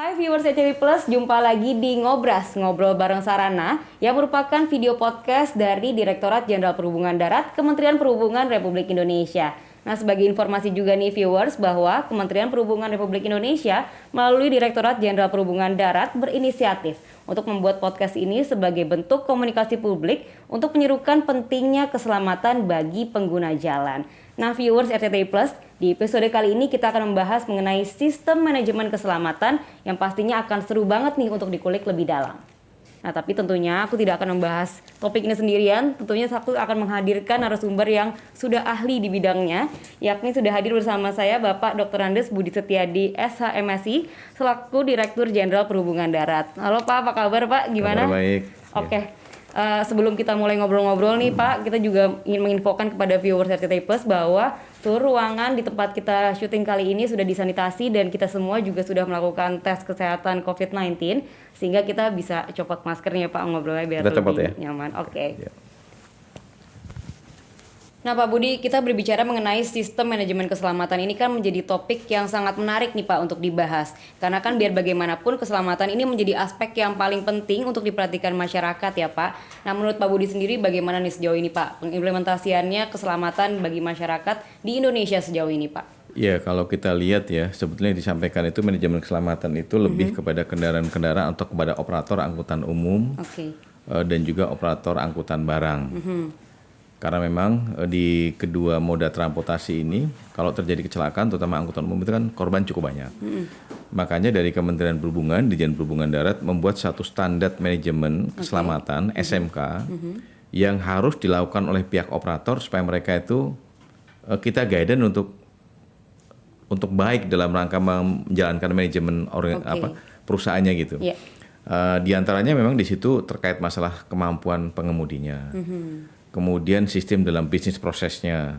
Hai viewers ECW Plus, jumpa lagi di Ngobras, Ngobrol Bareng Sarana, yang merupakan video podcast dari Direktorat Jenderal Perhubungan Darat, Kementerian Perhubungan Republik Indonesia. Nah, sebagai informasi juga nih viewers bahwa Kementerian Perhubungan Republik Indonesia melalui Direktorat Jenderal Perhubungan Darat berinisiatif untuk membuat podcast ini sebagai bentuk komunikasi publik untuk menyerukan pentingnya keselamatan bagi pengguna jalan. Nah, viewers RCTI Plus, di episode kali ini kita akan membahas mengenai sistem manajemen keselamatan yang pastinya akan seru banget nih untuk dikulik lebih dalam. Nah, tapi tentunya aku tidak akan membahas topik ini sendirian. Tentunya aku akan menghadirkan narasumber yang sudah ahli di bidangnya, yakni sudah hadir bersama saya Bapak Dr. Andes Budi Setiadi SHMSI selaku Direktur Jenderal Perhubungan Darat. Halo Pak, apa kabar Pak? Gimana? Kabar baik. Oke. Sebelum kita mulai ngobrol-ngobrol nih Pak, kita juga ingin menginfokan kepada viewers RCTI Plus bahwa seluruh ruangan di tempat kita syuting kali ini sudah disanitasi dan kita semua juga sudah melakukan tes kesehatan COVID-19 sehingga kita bisa copot maskernya Pak, ngobrolnya biar kita lebih nyaman. Oke. Ya. Nah Pak Budi, kita berbicara mengenai sistem manajemen keselamatan ini kan menjadi topik yang sangat menarik nih Pak untuk dibahas. Karena kan biar bagaimanapun keselamatan ini menjadi aspek yang paling penting untuk diperhatikan masyarakat ya Pak. Nah menurut Pak Budi sendiri bagaimana nih sejauh ini Pak pengimplementasiannya keselamatan bagi masyarakat di Indonesia sejauh ini Pak? Ya, kalau kita lihat ya, sebetulnya disampaikan itu manajemen keselamatan itu lebih kepada kendaraan-kendaraan atau kepada operator angkutan umum dan juga operator angkutan barang. Karena memang di kedua moda transportasi ini, kalau terjadi kecelakaan, terutama angkutan umum itu kan korban cukup banyak. Makanya dari Kementerian Perhubungan, Dirjen Perhubungan Darat membuat satu standar manajemen keselamatan (SMK) yang harus dilakukan oleh pihak operator supaya mereka itu kita guidance untuk baik dalam rangka menjalankan manajemen perusahaannya gitu. Yeah. Di antaranya memang di situ terkait masalah kemampuan pengemudinya. Kemudian sistem dalam bisnis prosesnya,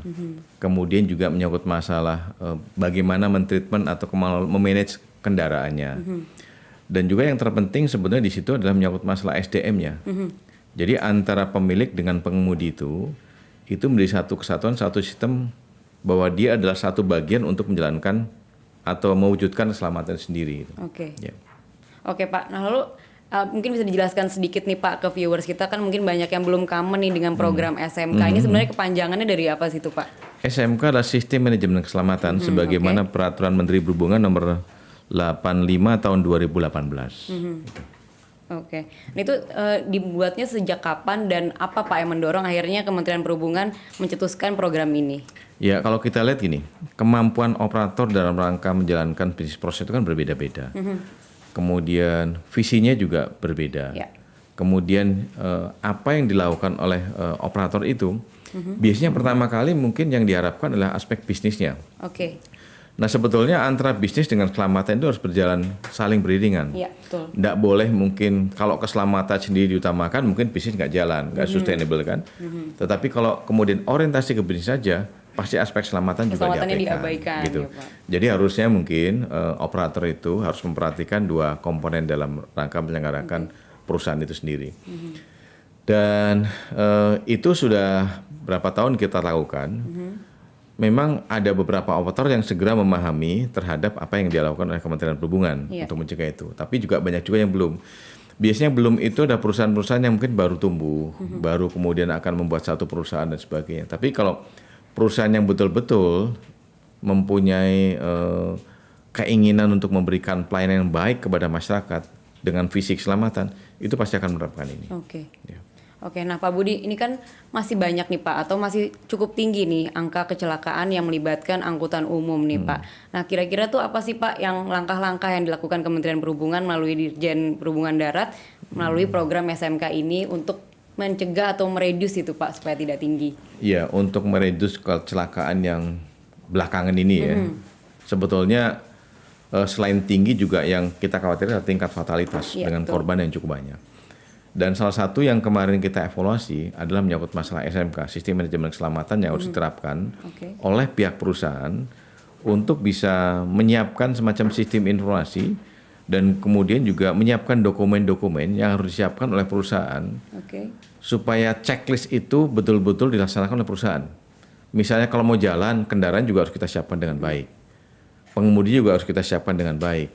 kemudian juga menyangkut masalah bagaimana mentreatment atau memanage kendaraannya, dan juga yang terpenting sebenarnya di situ adalah menyangkut masalah SDM-nya. Jadi antara pemilik dengan pengemudi itu menjadi satu kesatuan, satu sistem bahwa dia adalah satu bagian untuk menjalankan atau mewujudkan keselamatan sendiri. Oke. Ya. Oke Pak, nah lalu mungkin bisa dijelaskan sedikit nih Pak ke viewers kita, kan mungkin banyak yang belum common nih dengan program SMK. Ini sebenarnya kepanjangannya dari apa sih itu Pak? SMK adalah Sistem Manajemen Keselamatan sebagaimana Peraturan Menteri Perhubungan nomor 85 tahun 2018. Oke. Nah itu dibuatnya sejak kapan dan apa Pak yang mendorong akhirnya Kementerian Perhubungan mencetuskan program ini? Ya, kalau kita lihat gini, kemampuan operator dalam rangka menjalankan bisnis proses itu kan berbeda-beda. Kemudian visinya juga berbeda. Ya. Kemudian apa yang dilakukan oleh operator itu, biasanya pertama kali mungkin yang diharapkan adalah aspek bisnisnya. Oke. Nah sebetulnya antara bisnis dengan keselamatan itu harus berjalan saling beriringan. Iya, betul. Nggak boleh mungkin kalau keselamatan sendiri diutamakan mungkin bisnis nggak jalan, nggak sustainable kan. Tetapi kalau kemudian orientasi ke bisnis saja, pasti aspek keselamatan juga diabaikan. Gitu. Ya, Pak. Jadi harusnya mungkin operator itu harus memperhatikan dua komponen dalam rangka menyelenggarakan perusahaan itu sendiri. Dan itu sudah berapa tahun kita lakukan. Memang ada beberapa operator yang segera memahami terhadap apa yang dilakukan oleh Kementerian Perhubungan untuk mencegah itu. Tapi juga banyak juga yang belum. Biasanya belum itu ada perusahaan-perusahaan yang mungkin baru tumbuh, baru kemudian akan membuat satu perusahaan dan sebagainya. Tapi kalau perusahaan yang betul-betul mempunyai keinginan untuk memberikan pelayanan yang baik kepada masyarakat dengan visi keselamatan, itu pasti akan menerapkan ini. Oke. Ya. Oke, nah Pak Budi, ini kan masih banyak nih Pak, atau masih cukup tinggi nih angka kecelakaan yang melibatkan angkutan umum nih Pak. Nah kira-kira tuh apa sih Pak yang langkah-langkah yang dilakukan Kementerian Perhubungan melalui Dirjen Perhubungan Darat, melalui program SMK ini untuk mencegah atau mereduce itu Pak supaya tidak tinggi? Iya, untuk mereduce kecelakaan yang belakangan ini ya, sebetulnya selain tinggi juga yang kita khawatir adalah tingkat fatalitas dengan korban yang cukup banyak. Dan salah satu yang kemarin kita evaluasi adalah menyangkut masalah SMK, Sistem Manajemen Keselamatan yang harus diterapkan oleh pihak perusahaan untuk bisa menyiapkan semacam sistem informasi dan kemudian juga menyiapkan dokumen-dokumen yang harus disiapkan oleh perusahaan supaya checklist itu betul-betul dilaksanakan oleh perusahaan. Misalnya kalau mau jalan, kendaraan juga harus kita siapkan dengan baik. Pengemudi juga harus kita siapkan dengan baik.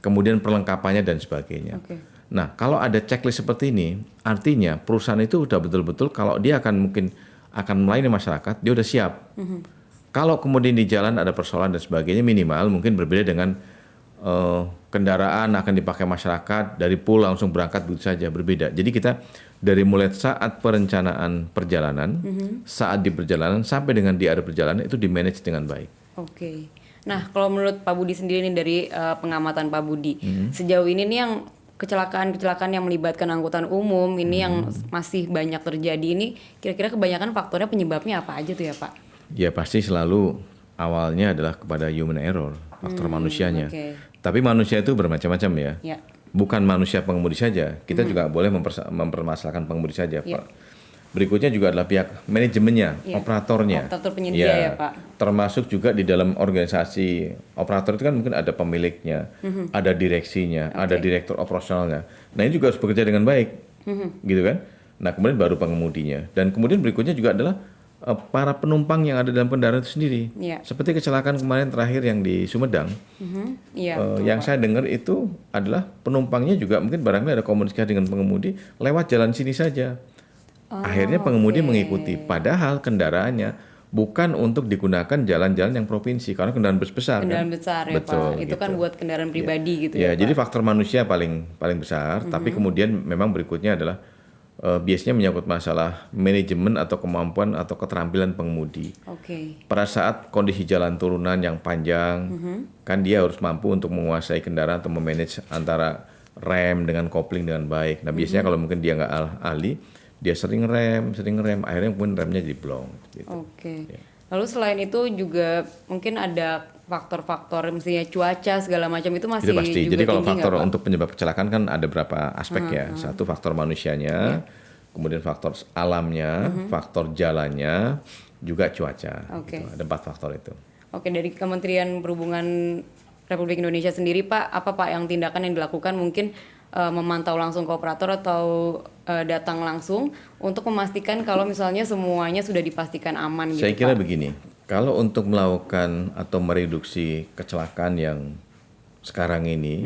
kemudian perlengkapannya dan sebagainya. Oke. Nah, kalau ada checklist seperti ini, artinya perusahaan itu udah betul-betul kalau dia mungkin akan melayani masyarakat, dia udah siap. Kalau kemudian di jalan ada persoalan dan sebagainya, minimal mungkin berbeda dengan kendaraan akan dipakai masyarakat, dari pool langsung berangkat begitu saja, berbeda. Jadi kita dari mulai saat perencanaan perjalanan, saat di perjalanan sampai dengan di akhir perjalanan itu di-manage dengan baik. Oke. Nah, kalau menurut Pak Budi sendiri nih dari pengamatan Pak Budi, sejauh ini nih yang kecelakaan-kecelakaan yang melibatkan angkutan umum ini yang masih banyak terjadi ini, kira-kira kebanyakan faktornya penyebabnya apa aja tuh ya Pak? Ya pasti selalu awalnya adalah kepada human error, faktor manusianya. Oke. Tapi manusia itu bermacam-macam ya. Ya. Bukan manusia pengemudi saja, kita juga boleh mempermasalahkan pengemudi saja, Ya. Pak. Berikutnya juga adalah pihak manajemennya, Ya. operatornya. Operator penyedia ya, Pak. Termasuk juga di dalam organisasi operator itu kan mungkin ada pemiliknya, ada direksinya, ada direktur operasionalnya. Nah ini juga harus bekerja dengan baik, gitu kan? Nah kemudian baru pengemudinya. Dan kemudian berikutnya juga adalah para penumpang yang ada dalam kendaraan itu sendiri. Ya. Seperti kecelakaan kemarin terakhir yang di Sumedang. Iya. Yang saya dengar itu adalah penumpangnya juga mungkin barangkali ada komunikasi dengan pengemudi lewat jalan sini saja. Akhirnya pengemudi mengikuti, padahal kendaraannya bukan untuk digunakan jalan-jalan yang provinsi karena kendaraan bus besar. Kendaraan kan? besar ya Betul, Pak. Itu kan gitu. buat kendaraan pribadi gitu Ya, ya jadi Pak. faktor manusia paling besar, tapi kemudian memang berikutnya adalah biasanya menyangkut masalah manajemen atau kemampuan atau keterampilan pengemudi. Oke. Pada saat kondisi jalan turunan yang panjang, kan dia harus mampu untuk menguasai kendaraan atau memanage antara rem dengan kopling dengan baik. Nah biasanya kalau mungkin dia nggak ahli, dia sering rem, akhirnya mungkin remnya jadi blong. Gitu. Oke. Lalu selain itu juga mungkin ada faktor-faktor misalnya cuaca segala macam itu masih Itu pasti. juga Jadi kalau tinggi faktor nggak, Pak? untuk penyebab kecelakaan kan ada berapa aspek ya. Satu faktor manusianya, kemudian faktor alamnya, faktor jalannya, juga cuaca. Oke. Gitu. Ada 4 faktor itu. Oke, dari Kementerian Perhubungan Republik Indonesia sendiri Pak, apa Pak yang tindakan yang dilakukan mungkin memantau langsung ke operator atau datang langsung untuk memastikan kalau misalnya semuanya sudah dipastikan aman gitu Saya kira Pak? begini, kalau untuk melakukan atau mereduksi kecelakaan yang sekarang ini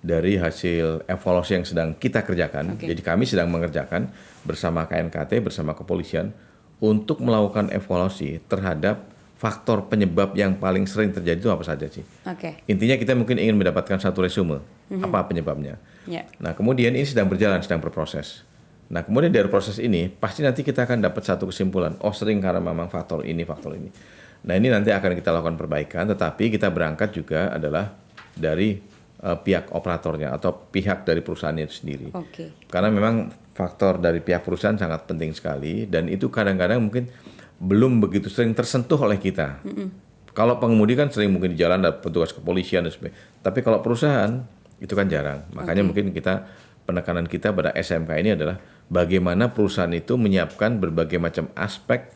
dari hasil evaluasi yang sedang kita kerjakan, jadi kami sedang mengerjakan bersama KNKT, bersama kepolisian untuk melakukan evaluasi terhadap faktor penyebab yang paling sering terjadi itu apa saja sih. Oke. Intinya kita mungkin ingin mendapatkan satu resume, apa penyebabnya. Ya. Nah kemudian ini sedang berjalan, sedang berproses. Nah kemudian dari proses ini pasti nanti kita akan dapat satu kesimpulan. Oh sering karena memang faktor ini, faktor ini. Nah ini nanti akan kita lakukan perbaikan. Tetapi kita berangkat juga adalah dari pihak operatornya atau pihak dari perusahaannya itu sendiri. Oke. Karena memang faktor dari pihak perusahaan sangat penting sekali. Dan itu kadang-kadang mungkin belum begitu sering tersentuh oleh kita. Kalau pengemudi kan sering mungkin di jalan ada petugas kepolisian dan sebagainya. Tapi kalau perusahaan itu kan jarang. Makanya mungkin penekanan kita pada SMK ini adalah bagaimana perusahaan itu menyiapkan berbagai macam aspek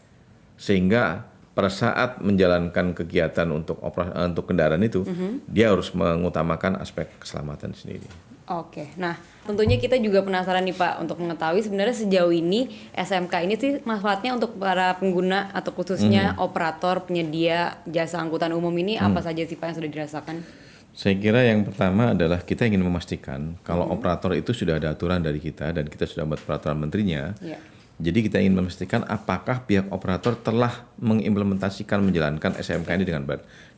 sehingga pada saat menjalankan kegiatan untuk kendaraan itu dia harus mengutamakan aspek keselamatan sendiri. Oke, nah tentunya kita juga penasaran nih Pak untuk mengetahui sebenarnya sejauh ini SMK ini sih manfaatnya untuk para pengguna atau khususnya operator penyedia jasa angkutan umum ini apa saja sih Pak yang sudah dirasakan? Saya kira yang pertama adalah kita ingin memastikan kalau operator itu sudah ada aturan dari kita dan kita sudah buat peraturan menterinya. Ya. Jadi kita ingin memastikan apakah pihak operator telah mengimplementasikan menjalankan SMK ini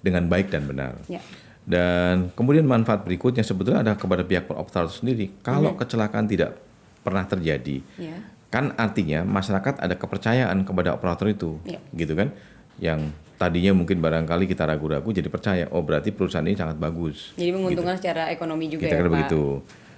dengan baik dan benar. Ya. Dan kemudian manfaat berikutnya sebetulnya ada kepada pihak operator sendiri. Kalau kecelakaan tidak pernah terjadi, Ya. kan artinya masyarakat ada kepercayaan kepada operator itu, Ya. gitu kan? Yang tadinya mungkin barangkali kita ragu-ragu jadi percaya, oh berarti perusahaan ini sangat bagus. Jadi menguntungkan secara ekonomi juga Kita ya kira Pak? begitu.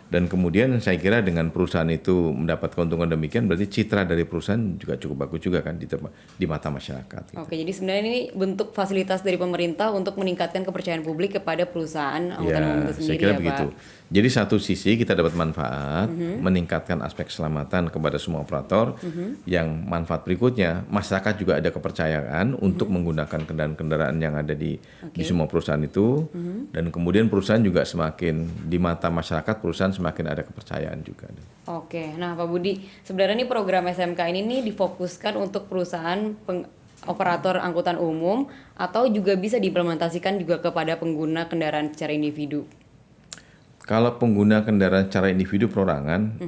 Dan kemudian saya kira dengan perusahaan itu mendapat keuntungan demikian berarti citra dari perusahaan juga cukup bagus juga kan di mata masyarakat. Gitu. Oke, jadi sebenarnya ini bentuk fasilitas dari pemerintah untuk meningkatkan kepercayaan publik kepada perusahaan angkutan umum itu Ya, sendiri saya kira ya begitu. Pak? Jadi satu sisi kita dapat manfaat, meningkatkan aspek keselamatan kepada semua operator. Yang manfaat berikutnya, masyarakat juga ada kepercayaan untuk menggunakan kendaraan-kendaraan yang ada di semua perusahaan itu. Dan kemudian perusahaan juga semakin di mata masyarakat, perusahaan semakin ada kepercayaan juga. Oke, nah Pak Budi, sebenarnya nih program SMK ini nih difokuskan untuk perusahaan operator angkutan umum atau juga bisa diimplementasikan juga kepada pengguna kendaraan secara individu? Kalau pengguna kendaraan secara individu perorangan,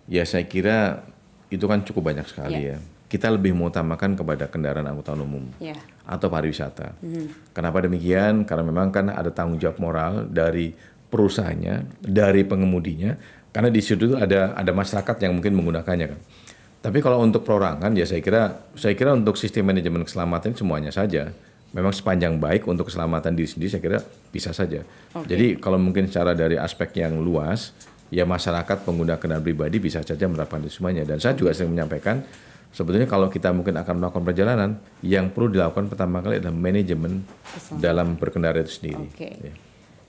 ya saya kira itu kan cukup banyak sekali ya. Kita lebih mengutamakan kepada kendaraan angkutan umum atau pariwisata. Kenapa demikian? Karena memang kan ada tanggung jawab moral dari perusahaannya, dari pengemudinya. Karena di situ ada masyarakat yang mungkin menggunakannya kan. Tapi kalau untuk perorangan ya saya kira untuk sistem manajemen keselamatan semuanya saja. Memang sepanjang baik untuk keselamatan diri sendiri saya kira bisa saja. Jadi kalau mungkin secara dari aspek yang luas, ya masyarakat pengguna kendaraan pribadi bisa saja menerapkan itu semuanya. Dan saya juga sering menyampaikan, sebetulnya kalau kita mungkin akan melakukan perjalanan, yang perlu dilakukan pertama kali adalah manajemen dalam berkendara itu sendiri. Ya.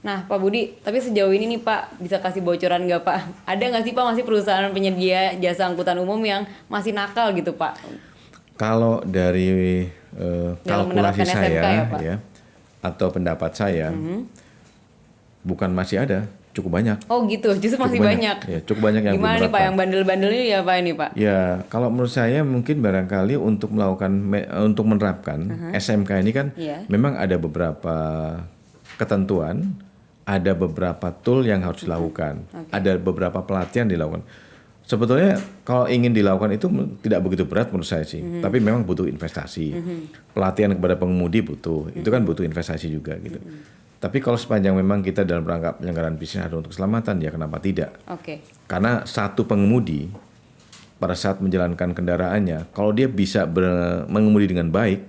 Nah Pak Budi, tapi sejauh ini nih Pak, bisa kasih bocoran nggak Pak? Ada nggak sih Pak masih perusahaan penyedia jasa angkutan umum yang masih nakal gitu Pak? Kalau dari kalkulasi saya ya, atau pendapat saya, bukan masih ada, cukup banyak. Oh gitu, justru masih banyak. Ya, cukup banyak yang gimana nih Pak, yang bandel-bandel ini ya Pak ini Pak? Ya, kalau menurut saya mungkin barangkali untuk menerapkan SMK ini kan memang ada beberapa ketentuan, ada beberapa tool yang harus dilakukan, ada beberapa pelatihan dilakukan. Sebetulnya kalau ingin dilakukan itu tidak begitu berat menurut saya sih, tapi memang butuh investasi. Pelatihan kepada pengemudi butuh, itu kan butuh investasi juga gitu. Tapi kalau sepanjang memang kita dalam rangka penyelenggaraan bisnis ada untuk keselamatan, ya kenapa tidak? Karena satu pengemudi pada saat menjalankan kendaraannya, kalau dia bisa mengemudi dengan baik,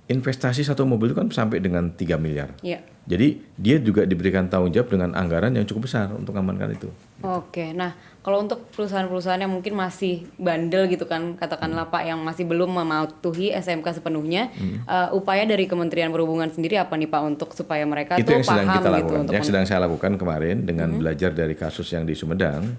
investasi satu mobil itu kan sampai dengan 3 miliar. Jadi dia juga diberikan tanggung jawab dengan anggaran yang cukup besar untuk mengamankan itu. Nah kalau untuk perusahaan-perusahaan yang mungkin masih bandel gitu kan, katakanlah Pak, yang masih belum mematuhi SMK sepenuhnya, upaya dari Kementerian Perhubungan sendiri apa nih Pak untuk supaya mereka itu tuh yang sedang paham kita lakukan, gitu? Yang sedang saya lakukan kemarin dengan belajar dari kasus yang di Sumedang,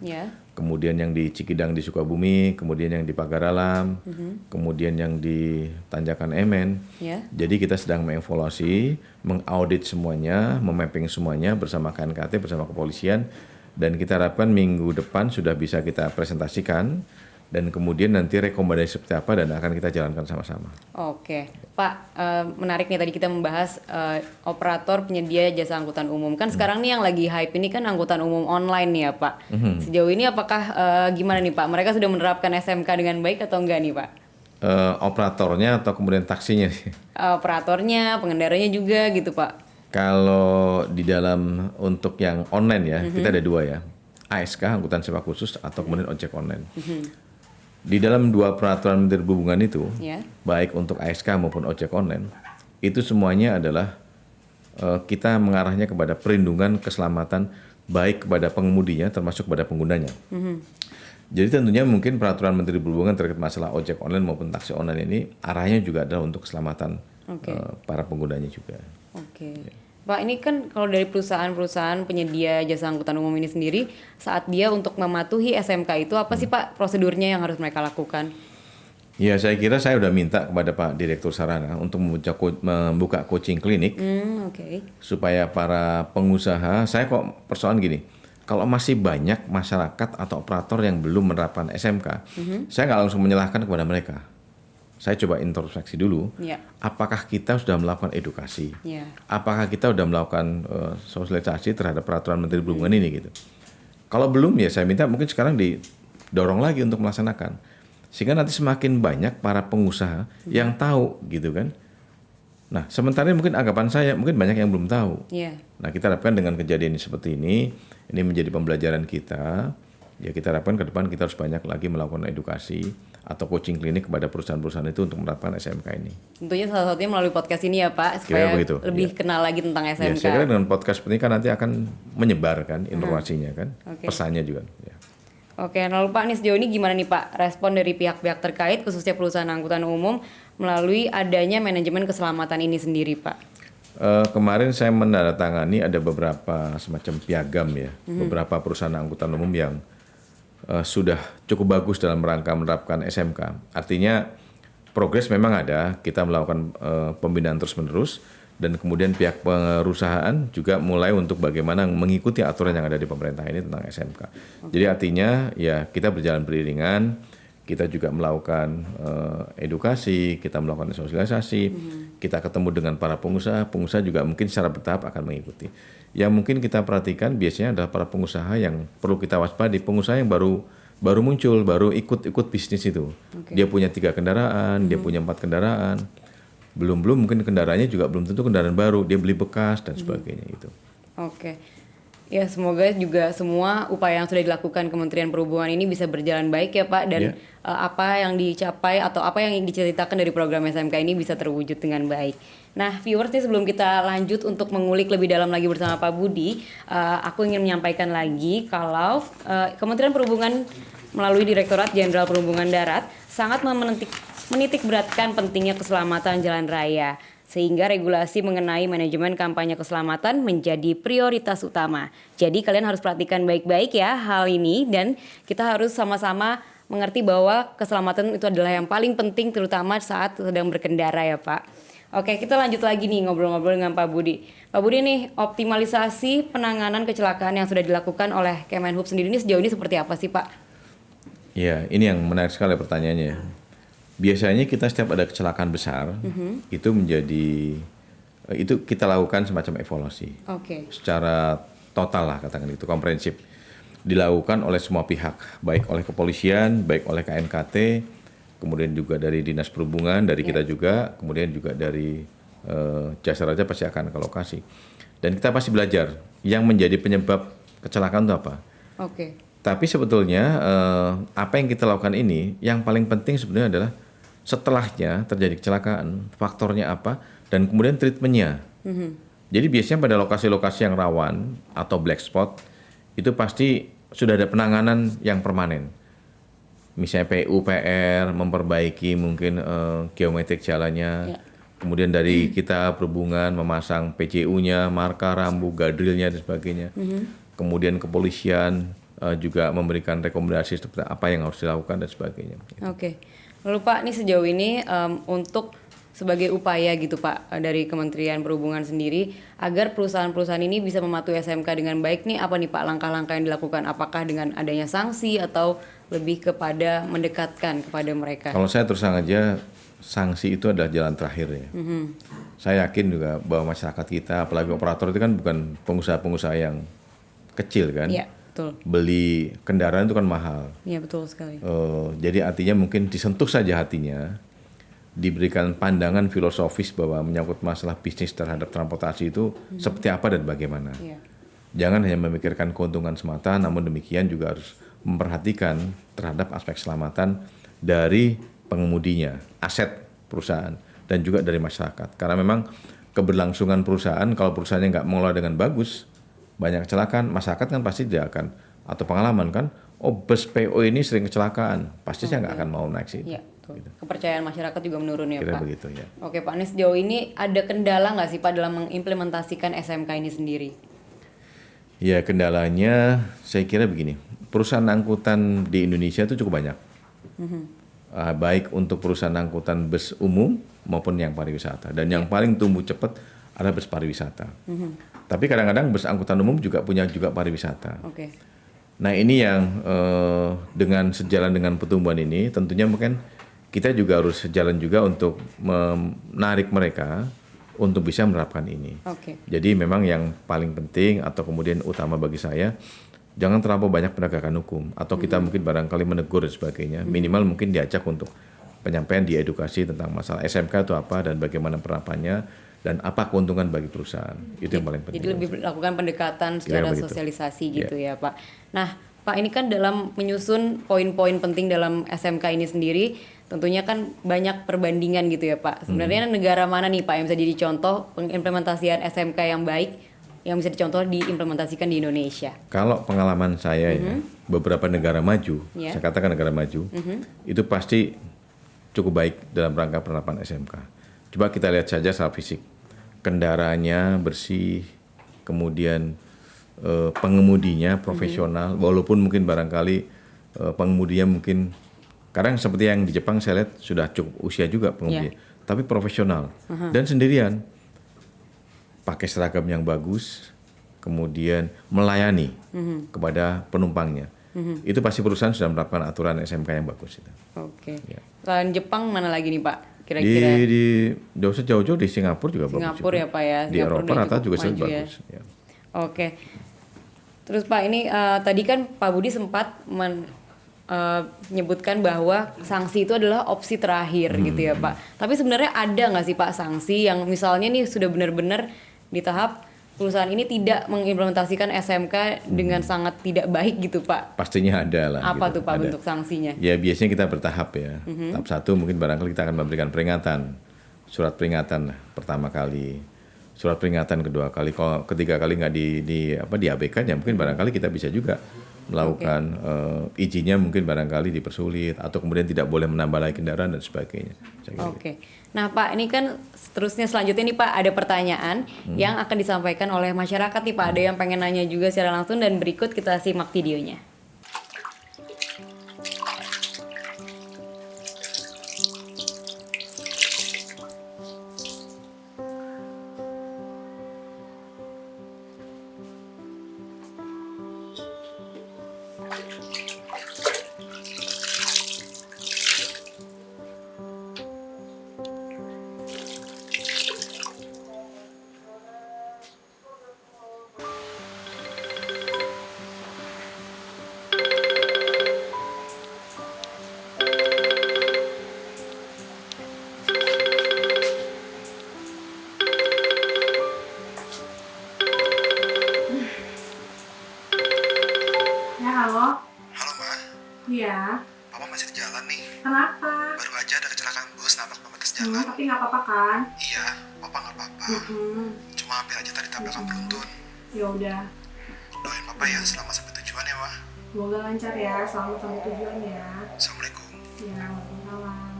kemudian yang di Cikidang di Sukabumi, kemudian yang di Pagar Alam, kemudian yang di Tanjakan Emen. Jadi kita sedang mengevaluasi, mengaudit semuanya, memapping semuanya bersama KNKT, bersama kepolisian. Dan kita harapkan minggu depan sudah bisa kita presentasikan dan kemudian nanti rekomendasi seperti apa dan akan kita jalankan sama-sama. Pak, menarik nih tadi kita membahas operator penyedia jasa angkutan umum. Kan sekarang nih yang lagi hype ini kan angkutan umum online nih ya Pak. Sejauh ini apakah gimana nih Pak? Mereka sudah menerapkan SMK dengan baik atau enggak nih Pak? Operatornya atau kemudian taksinya? Operatornya, pengendaranya juga gitu Pak. Kalau di dalam untuk yang online ya, kita ada dua ya, ASK, angkutan sewa khusus, atau kemudian ojek online. Di dalam dua peraturan Menteri Perhubungan itu, baik untuk ASK maupun ojek online, itu semuanya adalah kita mengarahnya kepada perlindungan keselamatan baik kepada pengemudinya termasuk kepada penggunanya. Jadi tentunya mungkin peraturan Menteri Perhubungan terkait masalah ojek online maupun taksi online ini arahnya juga adalah untuk keselamatan para penggunanya juga. Pak, ini kan kalau dari perusahaan-perusahaan penyedia jasa angkutan umum ini sendiri, saat dia untuk mematuhi SMK itu apa sih Pak prosedurnya yang harus mereka lakukan? Ya saya kira saya udah minta kepada Pak Direktur Sarana untuk membuka coaching klinik supaya para pengusaha, saya kok persoalan gini, kalau masih banyak masyarakat atau operator yang belum menerapkan SMK, saya nggak langsung menyalahkan kepada mereka. Saya coba introspeksi dulu, apakah kita sudah melakukan edukasi, apakah kita sudah melakukan sosialisasi terhadap peraturan Menteri Perhubungan ini gitu. Kalau belum ya saya minta mungkin sekarang didorong lagi untuk melaksanakan, sehingga nanti semakin banyak para pengusaha yang tahu gitu kan. Nah sementara mungkin anggapan saya mungkin banyak yang belum tahu. Nah kita harapkan dengan kejadian seperti ini menjadi pembelajaran kita. Ya kita harapkan ke depan kita harus banyak lagi melakukan edukasi atau coaching klinik kepada perusahaan-perusahaan itu untuk menerapkan SMK ini. Tentunya salah satunya melalui podcast ini ya Pak, supaya lebih kenal lagi tentang SMK. Saya kira dengan podcast seperti ini kan nanti akan menyebarkan informasinya kan, pesannya juga. Lalu Pak, nih sejauh ini gimana nih Pak respon dari pihak-pihak terkait khususnya perusahaan angkutan umum melalui adanya manajemen keselamatan ini sendiri Pak? Kemarin saya menandatangani ada beberapa semacam piagam ya, beberapa perusahaan angkutan umum yang sudah cukup bagus dalam rangka menerapkan SMK. Artinya progres memang ada, kita melakukan pembinaan terus-menerus dan kemudian pihak perusahaan juga mulai untuk bagaimana mengikuti aturan yang ada di pemerintah ini tentang SMK. Jadi artinya ya kita berjalan beriringan, kita juga melakukan edukasi, kita melakukan sosialisasi, kita ketemu dengan para pengusaha juga mungkin secara bertahap akan mengikuti. Yang mungkin kita perhatikan biasanya adalah para pengusaha yang perlu kita waspadai, pengusaha yang baru muncul, baru ikut bisnis itu. Dia punya 3 kendaraan, dia punya 4 kendaraan, belum mungkin kendaraannya juga belum tentu kendaraan baru, dia beli bekas dan sebagainya itu. Oke. Ya, semoga juga semua upaya yang sudah dilakukan Kementerian Perhubungan ini bisa berjalan baik ya Pak, dan apa yang dicapai atau apa yang diceritakan dari program SMK ini bisa terwujud dengan baik. Nah, viewers nih, sebelum kita lanjut untuk mengulik lebih dalam lagi bersama Pak Budi, aku ingin menyampaikan lagi kalau Kementerian Perhubungan melalui Direktorat Jenderal Perhubungan Darat sangat menitik beratkan pentingnya keselamatan jalan raya, sehingga regulasi mengenai manajemen kampanye keselamatan menjadi prioritas utama. Jadi kalian harus perhatikan baik-baik ya hal ini, dan kita harus sama-sama mengerti bahwa keselamatan itu adalah yang paling penting, terutama saat sedang berkendara ya Pak. Oke, kita lanjut lagi nih ngobrol-ngobrol dengan Pak Budi. Pak Budi nih, optimalisasi penanganan kecelakaan yang sudah dilakukan oleh Kemenhub sendiri ini sejauh ini seperti apa sih Pak? Ya, ini yang menarik sekali pertanyaannya. Biasanya kita setiap ada kecelakaan besar, itu kita lakukan semacam evaluasi. Secara total lah, katakan itu komprehensif. Dilakukan oleh semua pihak, baik oleh kepolisian, baik oleh KNKT, kemudian juga dari Dinas Perhubungan, dari kita juga, kemudian juga dari Jasa Raja pasti akan ke lokasi. Dan kita pasti belajar yang menjadi penyebab kecelakaan itu apa. Tapi sebetulnya apa yang kita lakukan ini, yang paling penting sebenarnya adalah setelahnya terjadi kecelakaan, faktornya apa, dan kemudian treatmentnya. Jadi biasanya pada lokasi-lokasi yang rawan atau black spot, itu pasti sudah ada penanganan yang permanen. Misalnya PUPR, memperbaiki mungkin geometrik jalannya, kemudian dari kita perhubungan memasang PCU-nya, marka, rambu, guardrailnya, dan sebagainya. Kemudian kepolisian juga memberikan rekomendasi seperti apa yang harus dilakukan dan sebagainya. Lalu Pak, ini sejauh ini untuk sebagai upaya gitu Pak dari Kementerian Perhubungan sendiri agar perusahaan-perusahaan ini bisa mematuhi SMK dengan baik nih, apa nih Pak langkah-langkah yang dilakukan? Apakah dengan adanya sanksi atau lebih kepada mendekatkan kepada mereka? Kalau saya terus terang aja, sanksi itu adalah jalan terakhir ya. Saya yakin juga bahwa masyarakat kita, apalagi operator itu kan bukan pengusaha-pengusaha yang kecil kan. Beli kendaraan itu kan mahal. Iya, betul sekali. Jadi artinya mungkin disentuh saja hatinya, diberikan pandangan filosofis bahwa menyangkut masalah bisnis terhadap transportasi itu seperti apa dan bagaimana. Jangan hanya memikirkan keuntungan semata, namun demikian juga harus memperhatikan terhadap aspek keselamatan dari pengemudinya, aset perusahaan, dan juga dari masyarakat. Karena memang keberlangsungan perusahaan, kalau perusahaannya nggak mengelola dengan bagus, banyak kecelakaan, masyarakat kan pasti tidak akan, atau pengalaman kan, bus PO ini sering kecelakaan, pasti saya nggak akan mau naik sih. Gitu. Kepercayaan masyarakat juga menurun ya Pak. Begitu, ya. Oke Pak, ini sejauh ini ada kendala nggak sih Pak dalam mengimplementasikan SMK ini sendiri? Ya, kendalanya saya kira begini, perusahaan angkutan di Indonesia itu cukup banyak, baik untuk perusahaan angkutan bus umum maupun yang pariwisata, dan yang paling tumbuh cepat adalah bus pariwisata. Tapi kadang-kadang bus angkutan umum juga punya pariwisata. Nah, ini yang dengan sejalan dengan pertumbuhan ini, tentunya mungkin kita juga harus sejalan juga untuk menarik mereka untuk bisa menerapkan ini. Jadi memang yang paling penting atau kemudian utama bagi saya, jangan terlalu banyak penegakan hukum, atau kita mungkin barangkali menegur dan sebagainya. Minimal mungkin diajak untuk penyampaian di edukasi tentang masalah SMK itu apa dan bagaimana penerapannya, dan apa keuntungan bagi perusahaan. Itu yang paling penting. Jadi lebih melakukan pendekatan secara sosialisasi gitu ya Pak. Nah Pak, ini kan dalam menyusun poin-poin penting dalam SMK ini sendiri, tentunya kan banyak perbandingan gitu ya Pak. Sebenarnya negara mana nih Pak yang bisa jadi contoh pengimplementasian SMK yang baik, yang bisa dicontoh diimplementasikan di Indonesia? Kalau pengalaman saya ya, beberapa negara maju, saya katakan negara maju, itu pasti cukup baik dalam rangka penerapan SMK. Coba kita lihat saja secara fisik, kendaraannya bersih, kemudian pengemudinya profesional, walaupun mungkin barangkali pengemudinya mungkin kadang seperti yang di Jepang saya lihat sudah cukup usia juga pengemudinya, tapi profesional dan sendirian, pakai seragam yang bagus, kemudian melayani kepada penumpangnya. itu pasti perusahaan sudah menerapkan aturan SMK yang bagus itu. Oke. Ya. Selain Jepang mana lagi nih Pak? Kira-kira Nggak usah jauh-jauh, di Singapura juga bagus. Singapura ya Pak ya. Di Singapura Eropa rata juga cukup maju ya. bagus. Ya. Oke. Terus Pak ini tadi kan Pak Budi sempat menyebutkan bahwa sanksi itu adalah opsi terakhir gitu ya Pak. Tapi sebenarnya ada nggak sih Pak sanksi yang misalnya nih sudah benar-benar di tahap perusahaan ini tidak mengimplementasikan SMK dengan sangat tidak baik gitu Pak? Pastinya ada lah. Apa gitu. tuh Pak Ada. bentuk sanksinya? Ya biasanya kita bertahap ya. Tahap 1 mungkin barangkali kita akan memberikan peringatan, surat peringatan pertama kali, surat peringatan kedua kali, kalau ketiga kali nggak diabaikan ya mungkin barangkali kita bisa juga melakukan izinnya mungkin barangkali dipersulit atau kemudian tidak boleh menambah lagi kendaraan dan sebagainya. Oke. Nah Pak ini kan selanjutnya nih Pak ada pertanyaan yang akan disampaikan oleh masyarakat nih Pak. Ada yang pengen nanya juga secara langsung dan berikut kita simak videonya. Ya, halo. Halo Ma, Iya. Papa masih di jalan nih. Kenapa? Baru aja ada kecelakaan bus nabrak pembatas jalan. Tapi nggak apa-apa kan? Iya, Papa nggak apa-apa. Cuma hampir aja tadi tabrakan beruntun. Ya udah. Doain Papa ya selamat sampai tujuan ya Ma. Semoga lancar ya. Selamat sampai tujuan ya. Assalamualaikum. Ya, waalaikumsalam.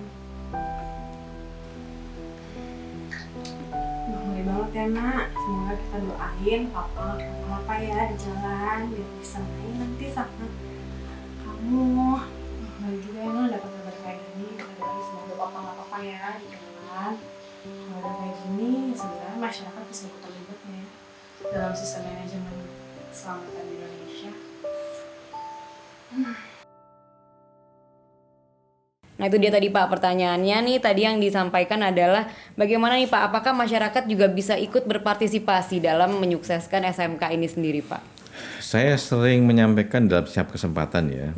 Mulai banget ya nak. Semoga kita doain papa nggak kenapa-napa ya di jalan biar bisa main nanti sama kamu. Baik juga ya nak dapat kabar kayak gini. Kita doain semoga papa nggak apa-apa ya di jalan. Kalau ada kayak gini sebenarnya masyarakat bisa ikut terlibat ya dalam sistem manajemen keselamatan di Indonesia. Nah itu dia tadi Pak pertanyaannya nih tadi yang disampaikan adalah bagaimana nih Pak apakah masyarakat juga bisa ikut berpartisipasi dalam menyukseskan SMK ini sendiri Pak? Saya sering menyampaikan dalam setiap kesempatan ya,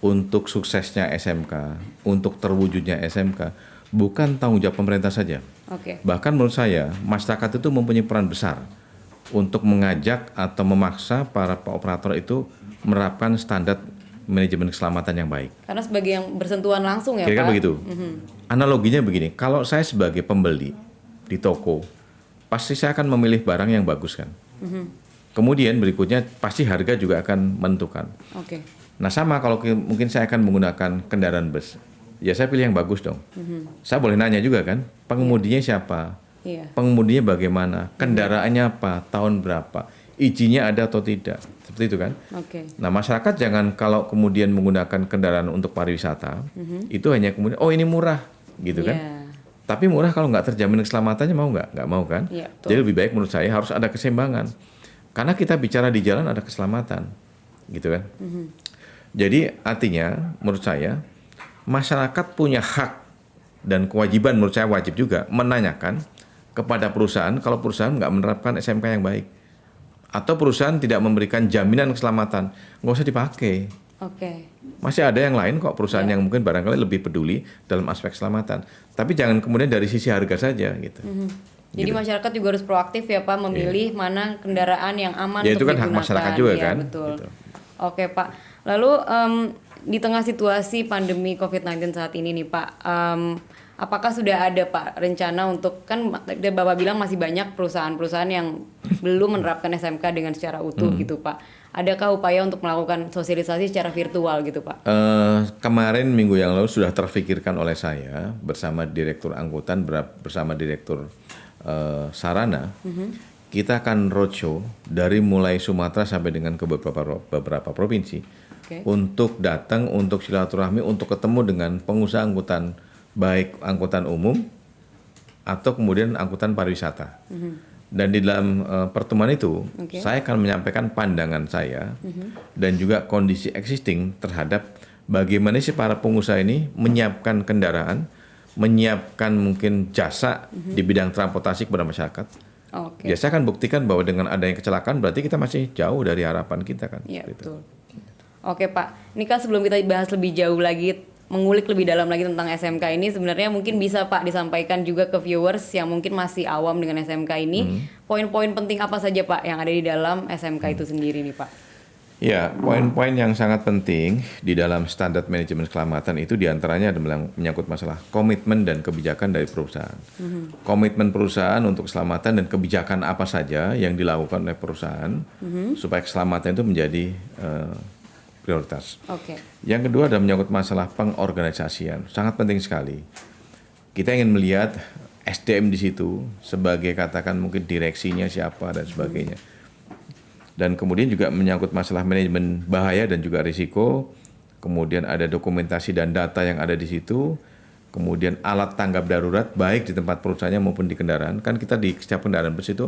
untuk suksesnya SMK, untuk terwujudnya SMK, bukan tanggung jawab pemerintah saja. Oke. Bahkan menurut saya, masyarakat itu mempunyai peran besar untuk mengajak atau memaksa para operator itu menerapkan standar manajemen keselamatan yang baik. Karena sebagai yang bersentuhan langsung ya Kira-kira Pak? begitu. Analoginya begini, kalau saya sebagai pembeli di toko, pasti saya akan memilih barang yang bagus kan. Kemudian berikutnya pasti harga juga akan menentukan. Oke. Nah sama kalau mungkin saya akan menggunakan kendaraan bus, ya saya pilih yang bagus dong. Saya boleh nanya juga kan, pengemudinya siapa, Iya. pengemudinya bagaimana, kendaraannya apa, tahun berapa, izinnya ada atau tidak, seperti itu kan. Oke. Nah masyarakat jangan kalau kemudian menggunakan kendaraan untuk pariwisata, itu hanya kemudian, oh ini murah, gitu kan. Iya. Tapi murah kalau nggak terjamin keselamatannya mau nggak? Nggak mau kan? Iya, betul. Jadi lebih baik menurut saya harus ada keseimbangan. Karena kita bicara di jalan ada keselamatan, gitu kan. Jadi artinya menurut saya masyarakat punya hak dan kewajiban menurut saya wajib juga menanyakan kepada perusahaan kalau perusahaan nggak menerapkan SMK yang baik. Atau perusahaan tidak memberikan jaminan keselamatan, nggak usah dipakai. Oke. Masih ada yang lain kok perusahaan yang mungkin barangkali lebih peduli dalam aspek keselamatan. Tapi jangan kemudian dari sisi harga saja gitu. Jadi masyarakat juga harus proaktif ya Pak memilih mana kendaraan yang aman Ya, itu untuk kan hak digunakan. masyarakat juga Ya, kan, betul. gitu. Oke Pak. Lalu di tengah situasi pandemi COVID-19 saat ini nih Pak, apakah sudah ada Pak rencana untuk kan Bapak bilang masih banyak perusahaan-perusahaan yang belum menerapkan SMK dengan secara utuh gitu Pak. Adakah upaya untuk melakukan sosialisasi secara virtual gitu Pak? Kemarin minggu yang lalu sudah terfikirkan oleh saya bersama direktur angkutan bersama direktur sarana. Kita akan roadshow dari mulai Sumatera sampai dengan ke beberapa provinsi untuk datang untuk silaturahmi untuk ketemu dengan pengusaha angkutan baik angkutan umum atau kemudian angkutan pariwisata. Dan di dalam pertemuan itu, saya akan menyampaikan pandangan saya dan juga kondisi existing terhadap bagaimana sih para pengusaha ini menyiapkan kendaraan, menyiapkan mungkin jasa di bidang transportasi kepada masyarakat. Ya saya akan buktikan bahwa dengan adanya kecelakaan berarti kita masih jauh dari harapan kita kan. Iya, Gitu. betul. Oke Pak, ini kan sebelum kita bahas lebih jauh lagi, mengulik lebih dalam lagi tentang SMK ini, sebenarnya mungkin bisa Pak disampaikan juga ke viewers yang mungkin masih awam dengan SMK ini, poin-poin penting apa saja Pak yang ada di dalam SMK itu sendiri nih Pak? Ya, poin-poin yang sangat penting di dalam standar manajemen keselamatan itu diantaranya adalah menyangkut masalah komitmen dan kebijakan dari perusahaan. Komitmen perusahaan untuk keselamatan dan kebijakan apa saja yang dilakukan oleh perusahaan supaya keselamatan itu menjadi prioritas. Yang kedua adalah menyangkut masalah pengorganisasian, sangat penting sekali. Kita ingin melihat SDM di situ sebagai katakan mungkin direksinya siapa dan sebagainya. Dan kemudian juga menyangkut masalah manajemen bahaya dan juga risiko. Kemudian ada dokumentasi dan data yang ada di situ. Kemudian alat tanggap darurat baik di tempat perusahaannya maupun di kendaraan. Kan kita di setiap kendaraan bus itu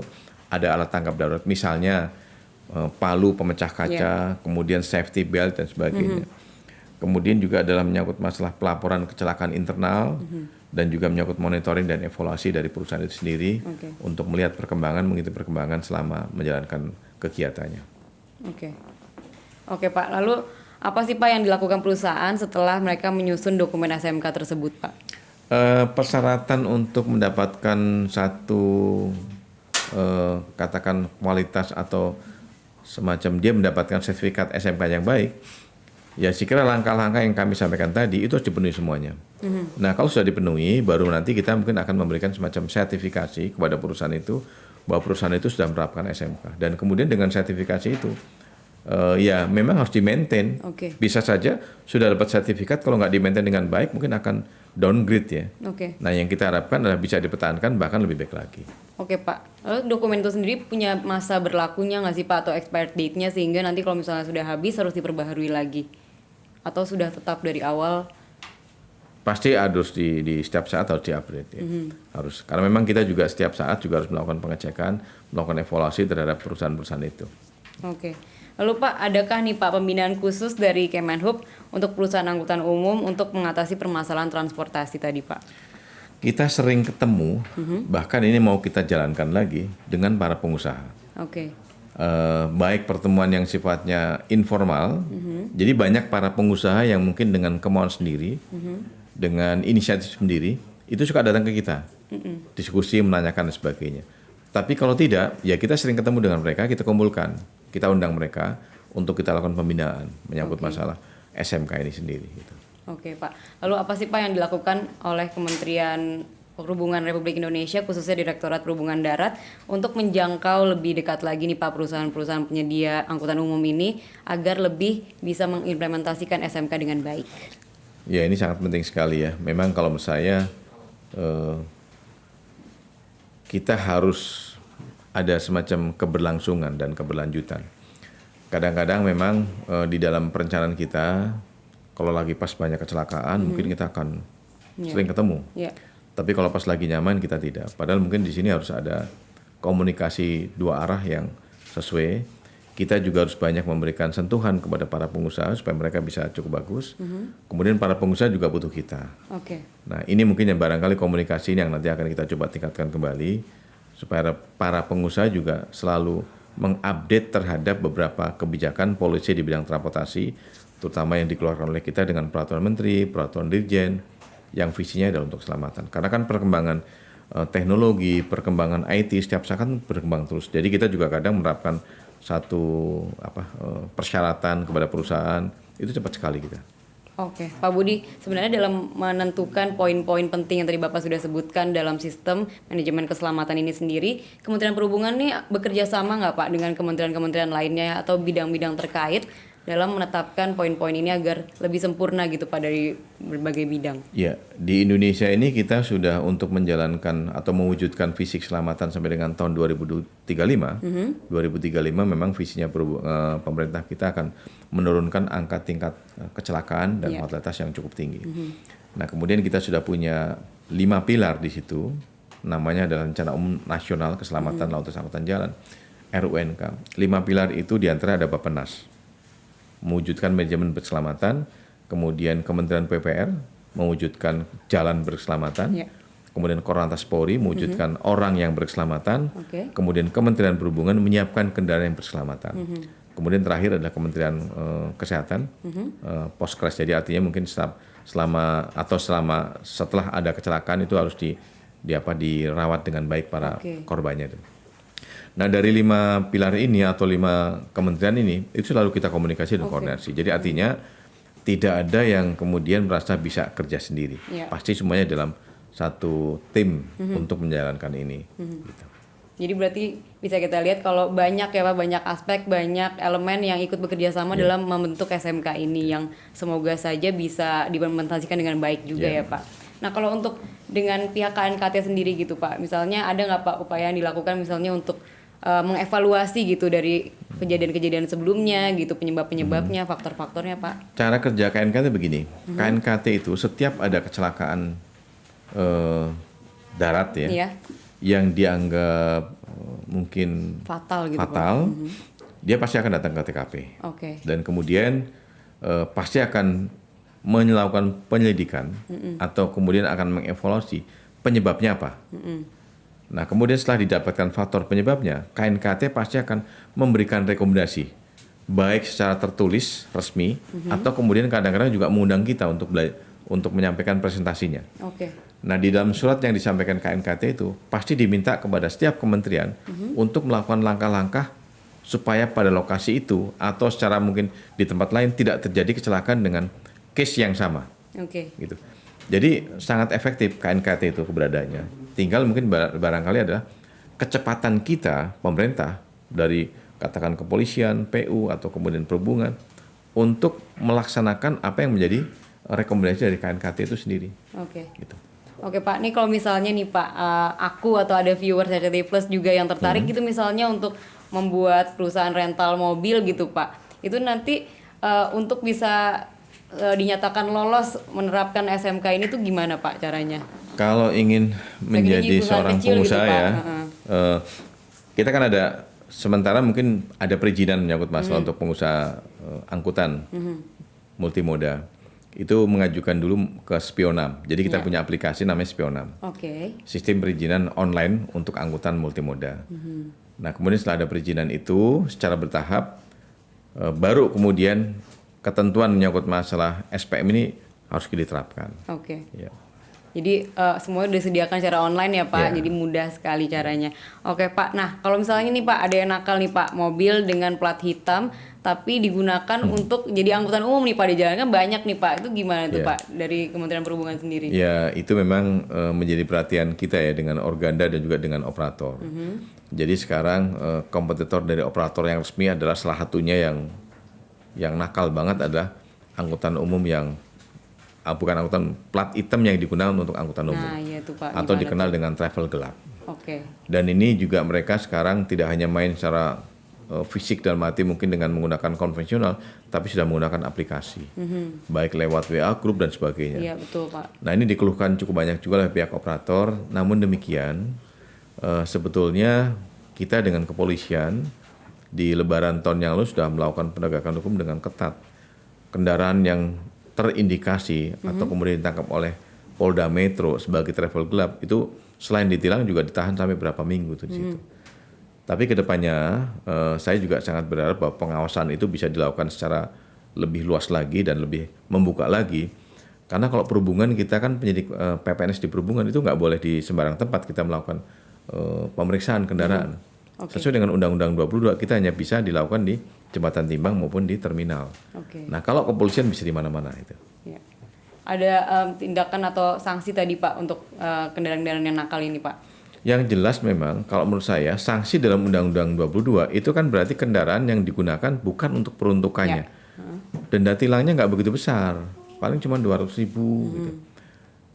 ada alat tanggap darurat. Misalnya palu pemecah kaca, kemudian safety belt dan sebagainya. Kemudian juga adalah menyangkut masalah pelaporan kecelakaan internal dan juga menyangkut monitoring dan evaluasi dari perusahaan itu sendiri untuk melihat perkembangan, mengikuti perkembangan selama menjalankan kegiatannya. Oke Pak, lalu apa sih Pak yang dilakukan perusahaan setelah mereka menyusun dokumen SMK tersebut Pak? Persyaratan untuk mendapatkan satu katakan kualitas atau semacam dia mendapatkan sertifikat SMK yang baik, ya sekira langkah-langkah yang kami sampaikan tadi itu harus dipenuhi semuanya. Nah kalau sudah dipenuhi, baru nanti kita mungkin akan memberikan semacam sertifikasi kepada perusahaan itu bahwa perusahaan itu sudah menerapkan SMK. Dan kemudian dengan sertifikasi itu, ya memang harus di-maintain. Bisa saja sudah dapat sertifikat, kalau nggak di-maintain dengan baik mungkin akan downgrade ya. Nah yang kita harapkan adalah bisa dipertahankan bahkan lebih baik lagi. Oke Pak, lalu dokumen itu sendiri punya masa berlakunya nggak sih Pak, atau expired date-nya sehingga nanti kalau misalnya sudah habis harus diperbaharui lagi? Atau sudah tetap dari awal? Pasti harus di setiap saat harus di-upgrade ya. Harus, karena memang kita juga setiap saat juga harus melakukan pengecekan, melakukan evaluasi terhadap perusahaan-perusahaan itu. Lalu Pak, adakah nih Pak pembinaan khusus dari Kemenhub untuk perusahaan angkutan umum untuk mengatasi permasalahan transportasi tadi Pak? Kita sering ketemu, bahkan ini mau kita jalankan lagi dengan para pengusaha. Baik pertemuan yang sifatnya informal, jadi banyak para pengusaha yang mungkin dengan kemauan sendiri, dengan inisiatif sendiri, itu suka datang ke kita, diskusi, menanyakan dan sebagainya. Tapi kalau tidak, ya kita sering ketemu dengan mereka, kita kumpulkan, kita undang mereka untuk kita lakukan pembinaan menyangkut masalah SMK ini sendiri. Gitu. Pak. Lalu apa sih Pak yang dilakukan oleh Kementerian Perhubungan Republik Indonesia, khususnya Direktorat Perhubungan Darat, untuk menjangkau lebih dekat lagi nih Pak perusahaan-perusahaan penyedia angkutan umum ini agar lebih bisa mengimplementasikan SMK dengan baik? Ya ini sangat penting sekali ya. Memang kalau menurut saya kita harus ada semacam keberlangsungan dan keberlanjutan. Kadang-kadang memang di dalam perencanaan kita, kalau lagi pas banyak kecelakaan mungkin kita akan sering ketemu. Tapi kalau pas lagi nyaman kita tidak. Padahal mungkin di sini harus ada komunikasi dua arah yang sesuai. Kita juga harus banyak memberikan sentuhan kepada para pengusaha supaya mereka bisa cukup bagus. Kemudian para pengusaha juga butuh kita. Nah ini mungkin yang barangkali komunikasi ini yang nanti akan kita coba tingkatkan kembali supaya para pengusaha juga selalu mengupdate terhadap beberapa kebijakan polisi di bidang transportasi, terutama yang dikeluarkan oleh kita dengan peraturan menteri, peraturan dirjen, yang visinya adalah untuk keselamatan. Karena kan perkembangan teknologi, perkembangan IT setiap saat kan berkembang terus. Jadi kita juga kadang menerapkan satu persyaratan kepada perusahaan itu cepat sekali kita. Pak Budi, sebenarnya dalam menentukan poin-poin penting yang tadi Bapak sudah sebutkan dalam sistem manajemen keselamatan ini sendiri, Kementerian Perhubungan nih bekerja sama nggak Pak dengan kementerian-kementerian lainnya atau bidang-bidang terkait dalam menetapkan poin-poin ini agar lebih sempurna gitu Pak dari berbagai bidang? Ya, di Indonesia ini kita sudah untuk menjalankan atau mewujudkan visi keselamatan sampai dengan tahun 2035. 2035 memang visinya pemerintah kita akan menurunkan angka tingkat kecelakaan dan fatalitas yang cukup tinggi. Nah, kemudian kita sudah punya 5 pilar di situ. namanya adalah Rencana Umum Nasional Keselamatan Lalu Lintas Angkutan Jalan, RUNK. 5 pilar itu diantara ada Bappenas, mewujudkan manajemen berkeselamatan, kemudian Kementerian PPR mewujudkan jalan berkeselamatan, Ya. kemudian Korlantas Polri mewujudkan orang yang berkeselamatan, Oke. kemudian Kementerian Perhubungan menyiapkan kendaraan yang berkeselamatan. Kemudian terakhir adalah Kementerian Kesehatan, Poskes. Jadi artinya mungkin selama setelah ada kecelakaan itu harus dirawat dengan baik para Oke. korbannya itu. Nah, dari 5 pilar ini atau 5 kementerian ini itu selalu kita komunikasi dan koordinasi. Jadi artinya tidak ada yang kemudian merasa bisa kerja sendiri. Ya. Pasti semuanya dalam satu tim untuk menjalankan ini. Gitu. Jadi berarti bisa kita lihat kalau banyak ya Pak, banyak aspek, banyak elemen yang ikut bekerja sama dalam membentuk SMK ini yang semoga saja bisa diimplementasikan dengan baik juga ya Pak. Nah kalau untuk dengan pihak KNKT sendiri gitu Pak, misalnya ada nggak Pak upaya yang dilakukan misalnya untuk mengevaluasi gitu dari kejadian-kejadian sebelumnya gitu, penyebab-penyebabnya, faktor-faktornya Pak? Cara kerja KNKT begini, KNKT itu setiap ada kecelakaan darat ya, Iya. yang dianggap mungkin Fatal gitu fatal, Pak. dia pasti akan datang ke TKP. Oke. Dan kemudian pasti akan melakukan penyelidikan atau kemudian akan mengevaluasi penyebabnya apa. Nah, kemudian setelah didapatkan faktor penyebabnya, KNKT pasti akan memberikan rekomendasi, baik secara tertulis resmi atau kemudian kadang-kadang juga mengundang kita untuk menyampaikan presentasinya. Oke. Nah, di dalam surat yang disampaikan KNKT itu pasti diminta kepada setiap kementerian untuk melakukan langkah-langkah supaya pada lokasi itu atau secara mungkin di tempat lain tidak terjadi kecelakaan dengan case yang sama. Oke. Gitu. Jadi sangat efektif KNKT itu keberadaannya. Tinggal mungkin barangkali adalah kecepatan kita pemerintah dari katakan kepolisian, PU atau kemudian perhubungan untuk melaksanakan apa yang menjadi rekomendasi dari KNKT itu sendiri. Oke. Gitu. Oke Pak, nih kalau misalnya nih Pak, aku atau ada viewer RCTI Plus juga yang tertarik gitu misalnya untuk membuat perusahaan rental mobil gitu Pak, itu nanti untuk bisa dinyatakan lolos menerapkan SMK ini tuh gimana Pak caranya? Kalau ingin menjadi perusahaan seorang kecil gitu, pengusaha Pak. ya, kita kan ada sementara mungkin ada perizinan menyangkut masalah untuk pengusaha angkutan multimoda. Itu mengajukan dulu ke Spionam. Jadi kita punya aplikasi namanya Spionam. Oke. Sistem perizinan online untuk angkutan multimoda. Nah, kemudian setelah ada perizinan itu secara bertahap baru kemudian ketentuan menyangkut masalah SPM ini harus diterapkan. Oke. Ya. Jadi semuanya disediakan secara online ya Pak, Ya. jadi mudah sekali caranya. Oke Pak, nah kalau misalnya nih Pak ada yang nakal nih Pak, mobil dengan plat hitam tapi digunakan untuk jadi angkutan umum nih Pak di jalan kan banyak nih Pak, itu gimana tuh Ya. Pak dari Kementerian Perhubungan sendiri? Ya, itu memang menjadi perhatian kita ya dengan Organda dan juga dengan operator. Jadi sekarang kompetitor dari operator yang resmi adalah salah satunya yang nakal banget adalah angkutan umum yang bukan angkutan plat hitam yang digunakan untuk angkutan umum. Nah iya tuh Pak. Atau gimana dikenal tuh? dengan travel gelap. Oke. Dan ini juga mereka sekarang tidak hanya main secara fisik dan mati mungkin dengan menggunakan konvensional, tapi sudah menggunakan aplikasi, baik lewat WA group dan sebagainya. Iya betul Pak. Nah, ini dikeluhkan cukup banyak juga oleh pihak operator. Namun demikian, sebetulnya kita dengan kepolisian di Lebaran tahun yang lalu sudah melakukan penegakan hukum dengan ketat. Kendaraan yang terindikasi atau kemudian ditangkap oleh Polda Metro sebagai travel gelap itu selain ditilang juga ditahan sampai berapa minggu tuh di situ. Tapi kedepannya saya juga sangat berharap bahwa pengawasan itu bisa dilakukan secara lebih luas lagi dan lebih membuka lagi. Karena kalau perhubungan kita kan penyidik PPNS di perhubungan itu nggak boleh di sembarang tempat kita melakukan pemeriksaan kendaraan. Oke. Sesuai dengan Undang-Undang 22 kita hanya bisa dilakukan di jembatan timbang maupun di terminal. Oke. Nah, kalau kepolisian bisa di mana-mana itu. Ya. Ada tindakan atau sanksi tadi Pak untuk kendaraan-kendaraan yang nakal ini Pak? Yang jelas memang kalau menurut saya sanksi dalam Undang-Undang 22 itu kan berarti kendaraan yang digunakan bukan untuk peruntukannya. Denda tilangnya nggak begitu besar, paling cuma 200.000 gitu.